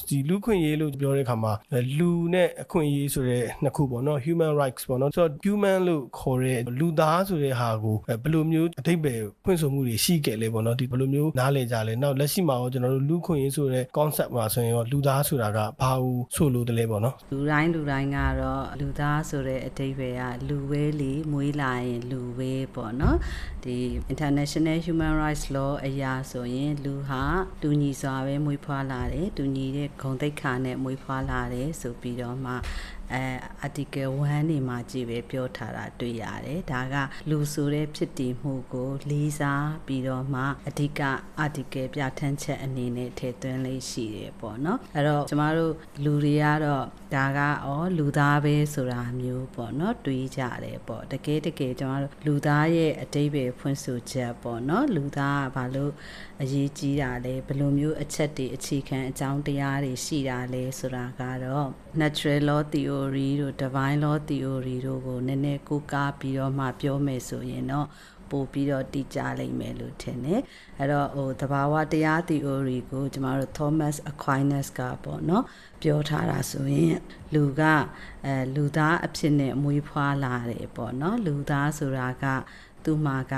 ဒီလူခွင့်ရေးလို့ပြောတဲ့အခါမှာလူနဲ့အခွင့်အရေးဆိုတဲ့နှစ်ခုပေါ့နော် human rights ပေါ့နော်ဆိုတော့ human လို့ခေါ်တဲ့လူသားဆိုတဲ့ဟာကိုဘယ်လိုမျိုးအဓိပ္ပာယ်ဖွင့်ဆိုမှုတွေရှိခဲ့လဲပေါ့နော်ဒီဘယ်လိုမျိုးနားလည်ကြလဲနောက်လက်ရှိမှာရောကျွန်တော်တို့လူခွင့်ရေးဆိုတဲ့ concept မှာဆိုရင်ရောလူသားဆိုတာကဘာကိုဆိုလို့တလဲပေါ့နော်လူတိုင်းကတော့လူသားဆိုတဲ့အဓိပ္ပာယ်ကလူဝဲလေမွေးလာရင်လူဝဲပေါ့နော်ဒီ International Human Rights Law အရာဆိုရင်လူဟာတူညီစွာပဲမွေးဖွားလာတယ်တူညီတဲ့ဂုဏ်သိက္ခာနဲ့မွေးဖွားလာတယ်ဆိုပြီးတော့မှarticle 1နေမှာကြည့်ပဲပြောထားတာတွေ့ရတယ်ဒါကလူဆိုတဲ့ဖြစ်တည်မှုကိုလေးစားပြီးတော့မှအဓိက article ပြဋ္ဌာန်းချက်အနေနဲ့ထည့်သွင်းလေးရှိတယ်ပေါ့နော်အဲ့တော့ကျမတို့လူတွေကတော့ဒါကလူသားပဲဆိုတာမျိုးပေါ့နော်တွေးကြတယ်ပေါ့တကယ်ကျမတို့လူသားရဲ့အဓိပ္ပာယ်ဖွင့်ဆိုချက်ပေါ့နော်လူသားကဘာလို့အရေးကြီးတာလဲဘယ်လိုမျိုးအချက်တွေအခြေခံအကြောင်းတရားတွေရှိတာလဲဆိုတာကတော့ natural law theory တို့ divine law theory တို့ကိုနည်းနည်းကိုးကားပြီးတော့မှပြောမယ်ဆိုရင်တော့ပို့ပြီးတော့တည်ကြလိမ့်မယ်လို့ထင်တယ်အဲ့တော့သဘာဝတရား theory ကိုကျမတို့ Thomas Aquinas ကပေါ့နော်ပြောထားတာဆိုရင်လူကလူသားအဖြစ်နဲ့မွေးဖွားလာတယ်ပေါ့နော်လူသားဆိုတာကသူ့မှာက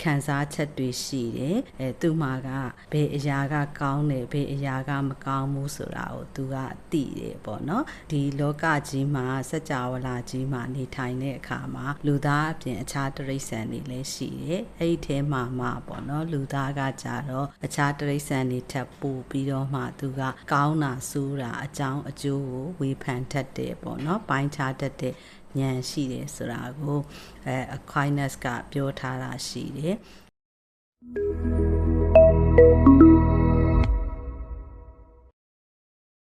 ခံစားချက်တွေရှိတယ်သူ့မှာကဘယ်အရာကကောင်းတယ်ဘယ်အရာကမကောင်းဘူးဆိုတာကိုသူကသိတယ်ပေါ့နော်ဒီလောကကြီးမှာစัจ java လာကြီးမှာနေထိုင်တဲ့အခါမှာလူသားအပြင်အခြားတိရစ္ဆာန်တွေလည်းရှိတယ်အဲ့ဒီထဲမှာပေါ့နော်လူသားကကြတော့အခြားတိရစ္ဆာန်တွေထပ်ပို့ပြီးတော့မှသူကကောင်းတာဆိုးတာအကြောင်းအကျိုးကိုဝေဖန်တတ်တယ်ပေါ့နော်ပိုင်းခြားတတ်တဲ့ဉာဏ်ရှိတယ်ဆိုတာကိုAquinas ကပြောထားတာရှိတယ်